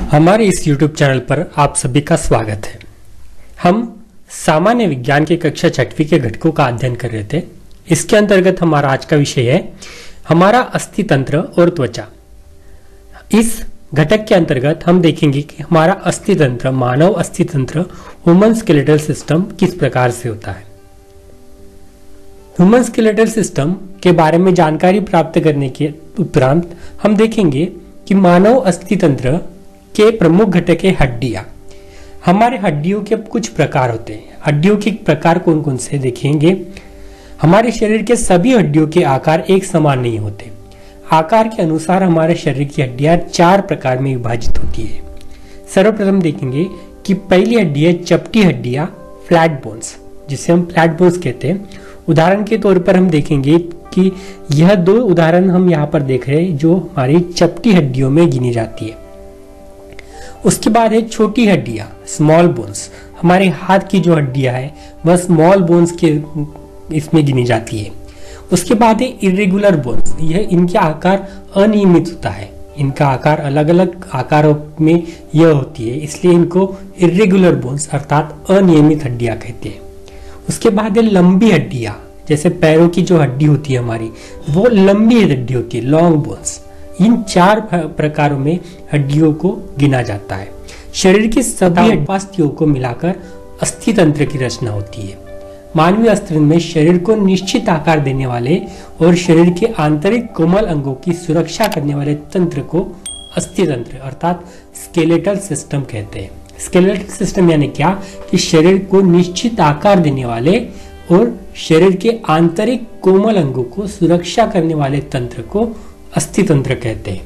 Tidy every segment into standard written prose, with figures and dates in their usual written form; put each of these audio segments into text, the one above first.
हमारे इस YouTube channel पर आप सभी का स्वागत है। हम सामान्य विज्ञान के कक्षा 6वीं के घटकों का अध्ययन कर रहे थे। इसके अंतर्गत हमारा आज का विषय है हमारा अस्थितंत्र और त्वचा। इस घटक के अंतर्गत हम देखेंगे कि हमारा अस्थितंत्र, मानव अस्थितंत्र, ह्यूमन स्केलेटल सिस्टम किस प्रकार से होता है। ह्यूमन स्केलेटल सिस्टम के बारे में जानकारी प्राप्त करने के उपरांत हम देखेंगे कि मानव अस्थितंत्र के प्रमुख घटक है हड्डियां। हमारे हड्डियों के कुछ प्रकार होते हैं। हड्डियों के प्रकार कौन कौन से देखेंगे। हमारे शरीर के सभी हड्डियों के आकार एक समान नहीं होते। आकार के अनुसार हमारे शरीर की हड्डियां 4 प्रकार में विभाजित होती है। सर्वप्रथम देखेंगे कि पहली हड्डी है चपटी हड्डियां, फ्लैट बोन्स, जिसे हम फ्लैट बोन्स कहते हैं। उदाहरण के तौर पर हम देखेंगे कि यह 2 उदाहरण हम यहाँ पर देख रहे हैं जो हमारी चपटी हड्डियों में गिनी जाती है। उसके बाद है छोटी हड्डियां, स्मॉल बोन्स। हमारे हाथ की जो हड्डियां है वह स्मॉल बोन्स के इसमें गिनी जाती है। उसके बाद है इरेगुलर बोन्स। यह इनका आकार अनियमित होता है। इनका आकार अलग अलग आकारों में यह होती है, इसलिए इनको इरेगुलर बोन्स अर्थात अनियमित हड्डियां कहते हैं। उसके बाद है लंबी हड्डियां, जैसे पैरों की जो हड्डी होती है हमारी, वो लंबी हड्डी होती है, लॉन्ग बोन्स। इन 4 प्रकारों में हड्डियों को गिना जाता है। शरीर की सभी अस्थियों को मिलाकर अस्थितंत्र की रचना होती है। मानवीय अस्थितंत्र में शरीर को निश्चित आकार देने वाले और शरीर के आंतरिक कोमल अंगों की सुरक्षा करने वाले तंत्र को अस्थितंत्र अर्थात स्केलेटल सिस्टम कहते हैं। स्केलेटल सिस्टम यानी क्या कि शरीर को निश्चित आकार देने वाले और शरीर के आंतरिक कोमल अंगों को सुरक्षा करने वाले तंत्र को अस्थितंत्र कहते हैं।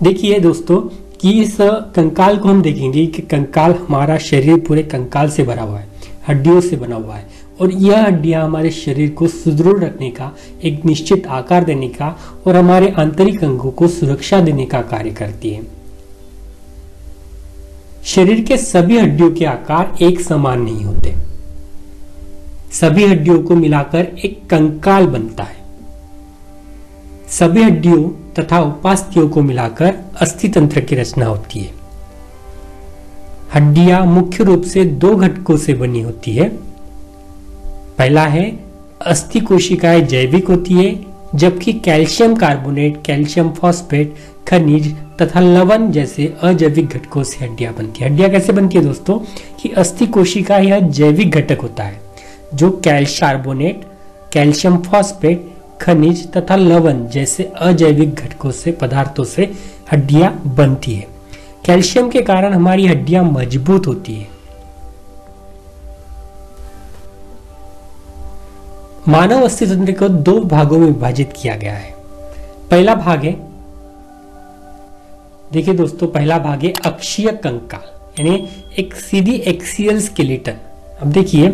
देखिए दोस्तों कि इस कंकाल को हम देखेंगे कि कंकाल, हमारा शरीर पूरे कंकाल से भरा हुआ है, हड्डियों से बना हुआ है, और यह हड्डियां हमारे शरीर को सुदृढ़ रखने का, एक निश्चित आकार देने का और हमारे आंतरिक अंगों को सुरक्षा देने का कार्य करती है। शरीर के सभी हड्डियों के आकार एक समान नहीं होते। सभी हड्डियों को मिलाकर एक कंकाल बनता है। सभी हड्डियों तथा उपास्थ्यों को मिलाकर अस्थितंत्र की रचना होती है। हड्डियां मुख्य रूप से 2 घटकों से बनी होती है। पहला है अस्थि कोशिकाएं जैविक होती है, जबकि कैल्शियम कार्बोनेट, कैल्शियम फॉस्फेट, खनिज तथा लवण जैसे अजैविक घटकों से हड्डियां बनती है। हड्डियां कैसे बनती है दोस्तों कि अस्थि कोशिका यह जैविक घटक होता है जो कैल्शियम कार्बोनेट, कैल्शियम फॉस्फेट, खनिज तथा लवण जैसे अजैविक घटकों से, पदार्थों से हड्डियां बनती है। कैल्शियम के कारण हमारी हड्डियां मजबूत होती है। मानव अस्थितंत्र को 2 भागों में विभाजित किया गया है। पहला भाग है, देखिए दोस्तों, पहला भाग है अक्षीय कंकाल यानी एक सीधी एक्सियल स्केलेटन। अब देखिए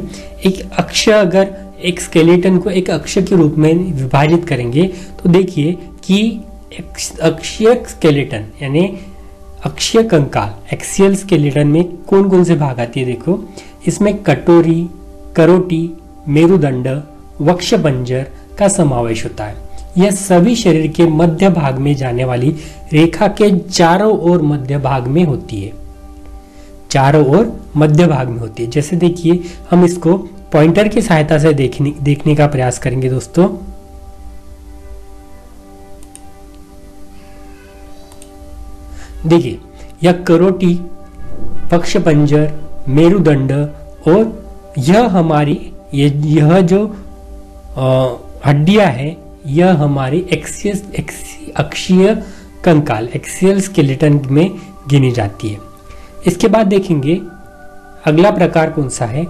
एक अक्ष, अगर एक स्केलेटन को एक अक्ष के रूप में विभाजित करेंगे तो देखिए कि अक्षीय स्केलेटन यानी अक्षीय कंकाल, एक्सियल स्केलेटन में कौन कौन से भाग आती है। देखो इसमें कटोरी, करोटी, मेरुदंड, वक्षपंजर का समावेश होता है। यह सभी शरीर के मध्य भाग में जाने वाली रेखा के चारों ओर मध्य भाग में होती है। चारों ओर मध्य भाग में होती है। जैसे देखिए हम इसको पॉइंटर की सहायता से देखने का प्रयास करेंगे दोस्तों। देखिए यह करोटी, पक्षपंजर, मेरुदंड और यह हमारी यह जो हड्डियां है यह हमारी अक्षीय कंकाल, एक्सियल स्केलेटन में गिनी जाती है। इसके बाद देखेंगे अगला प्रकार कौन सा है।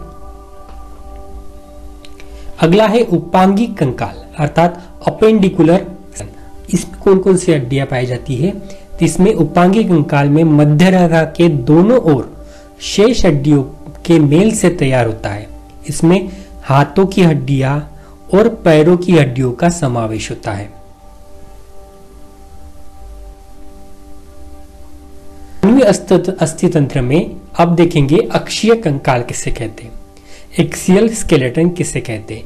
अगला है उपांगी कंकाल अर्थात अपेंडिकुलर। इसमें कौन कौन सी हड्डियां पाई जाती है। तो इसमें उपांगी कंकाल में मध्य रेखा के दोनों ओर शेष हड्डियों के मेल से तैयार होता है। इसमें हाथों की हड्डियां और पैरों की हड्डियों का समावेश होता है। मानवीय अस्थितंत्र में अब देखेंगे अक्षीय कंकाल किसे कहते हैं, एक्सियल स्केलेटन किसे कहते हैं।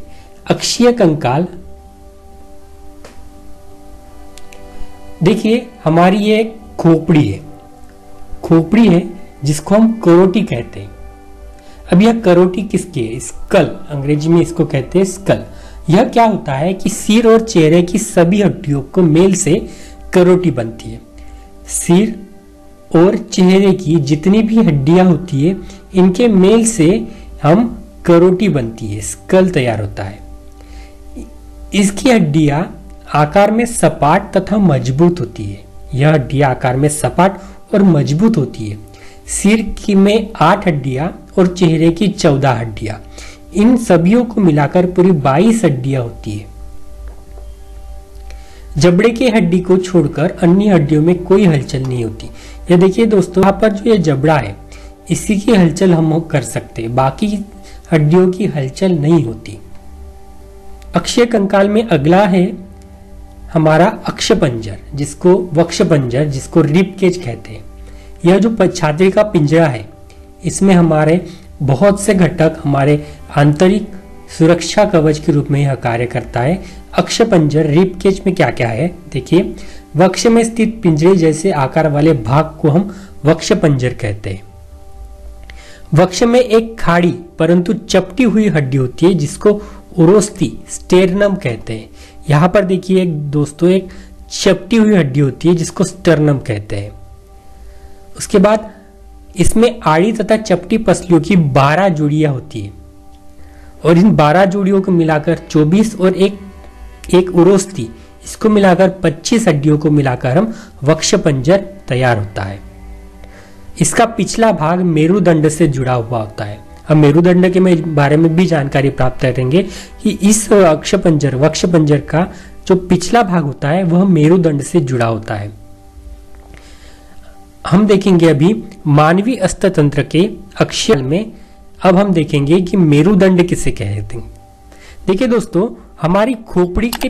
अक्षीय कंकाल देखिए हमारी ये खोपड़ी है खोपड़ी है जिसको हम करोटी कहते हैं। अब यह करोटी किसकी है? स्कल, अंग्रेजी में इसको कहते हैं स्कल। यह क्या होता है कि सिर और चेहरे की सभी हड्डियों को मेल से करोटी बनती है। सिर और चेहरे की जितनी भी हड्डियां होती है इनके मेल से हम करोटी बनती है, स्कल तैयार होता है। इसकी हड्डियां आकार में सपाट तथा मजबूत होती है। यह हड्डियां आकार में सपाट और मजबूत होती है। सिर की में 8 हड्डियां और चेहरे की 14 हड्डियां, इन सभियों को मिलाकर पूरी 22 हड्डियां होती है। जबड़े की हड्डी को छोड़कर अन्य हड्डियों में कोई हलचल नहीं होती। ये देखिए दोस्तों, यहाँ पर जो ये जबड़ा है इसी की हलचल हम कर सकते हैं, बाकी हड्डियों की हलचल नहीं होती। अक्षीय कंकाल में अगला है हमारा अक्षपंजर, जिसको वक्षपंजर, जिसको रिब केज कहते हैं। यह जो छाती का पिंजरा है इसमें हमारे बहुत से घटक हमारे आंतरिक सुरक्षा कवच के रूप में यह कार्य करता है। अक्षपंजर रिब केज में क्या क्या है देखिए, वक्ष में स्थित पिंजरे जैसे आकार वाले भाग को हम वक्षपंजर कहते हैं। वक्ष में एक खाड़ी परंतु चपटी हुई हड्डी होती है जिसको उरोस्थी, स्टेरनम कहते हैं। यहाँ पर देखिए दोस्तों, एक चपटी हुई हड्डी होती है जिसको स्टर्नम कहते हैं। उसके बाद इसमें आड़ी तथा चपटी पसलियों की 12 जोड़ियां होती है और इन 12 जोड़ियों को मिलाकर 24 और एक उरोस्थी, इसको मिलाकर 25 हड्डियों को मिलाकर हम वक्षपंजर तैयार होता है। इसका पिछला भाग मेरुदंड से जुड़ा हुआ होता है। हम मेरुदंड के बारे में भी जानकारी प्राप्त करेंगे कि इस अक्षपंजर, वक्षपंजर का जो पिछला भाग होता है वह मेरुदंड से जुड़ा होता है। हम देखेंगे अभी मानवीय अस्थितंत्र के अक्षीय में। अब हम देखेंगे कि मेरुदंड किसे कहते हैं। देखिए दोस्तों, हमारी खोपड़ी के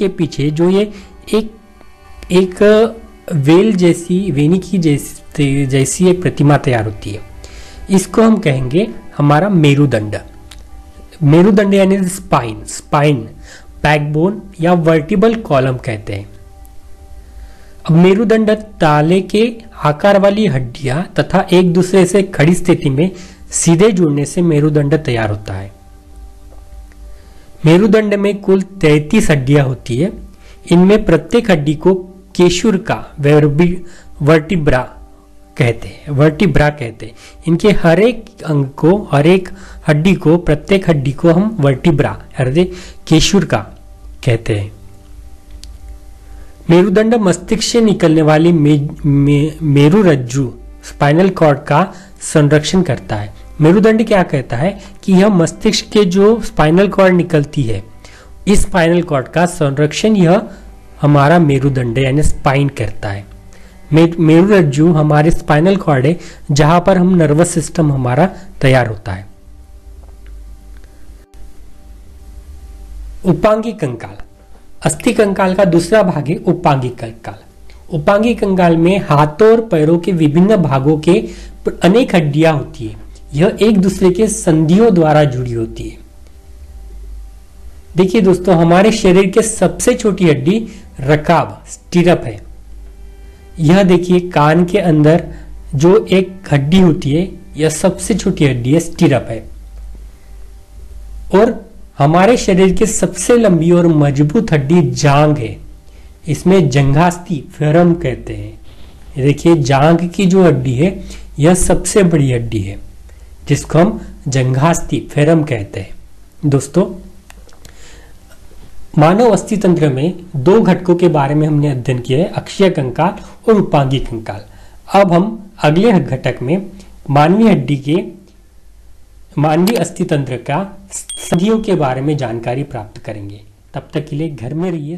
पीछे जो ये एक वेल जैसी, वेनी की जैसी एक प्रतिमा तैयार होती है, इसको हम कहेंगे हमारा मेरुदंड। मेरुदंड यानी स्पाइन, बैकबोन या वर्टिबल कॉलम कहते हैं। अब मेरुदंड ताले के आकार वाली हड्डियां तथा एक दूसरे से खड़ी स्थिति में सीधे जुड़ने से मेरुदंड तैयार होता है। मेरुदंड में कुल 33 हड्डियां होती है। इनमें प्रत्येक हड्डी को केशुर का वर्टिब्रा कहते हैं। इनके हर एक अंग को, हर एक हड्डी को, प्रत्येक हड्डी को हम वर्टिब्रा अर्थात केशुर का कहते हैं। मेरुदंड मस्तिष्क से निकलने वाली मेरुरज्जु, स्पाइनल कॉर्ड का संरक्षण करता है। मेरुदंड क्या कहता है कि यह मस्तिष्क के जो स्पाइनल कॉर्ड निकलती है, इस स्पाइनल कॉर्ड का संरक्षण यह हमारा मेरुदंड यानी स्पाइन करता है। मेरुरज्जु हमारे स्पाइनल कॉर्ड है जहां पर हम नर्वस सिस्टम हमारा तैयार होता है। उपांगी कंकाल, अस्थि कंकाल का दूसरा भाग है उपांगी कंकाल। उपांगी कंकाल में हाथों और पैरों के विभिन्न भागों के अनेक हड्डियां होती है। यह एक दूसरे के संधियों द्वारा जुड़ी होती है। देखिए दोस्तों, हमारे शरीर के सबसे छोटी हड्डी रकाब, स्टिरप है। यह देखिए कान के अंदर जो एक हड्डी होती है, यह सबसे छोटी हड्डी है, स्टिरप है। और हमारे शरीर की सबसे लंबी और मजबूत हड्डी जांघ है। इसमें जंघास्थि फेरम कहते हैं। देखिए जांघ की जो हड्डी है यह सबसे बड़ी हड्डी है जिसको हम जंघास्थि फेरम कहते हैं। दोस्तों, मानव अस्थि तंत्र में 2 घटकों के बारे में हमने अध्ययन किया है, अक्षीय कंकाल और उपांगी कंकाल। अब हम अगले घटक में मानवीय अस्थि तंत्र का संधियों के बारे में जानकारी प्राप्त करेंगे। तब तक के लिए घर में रहिए।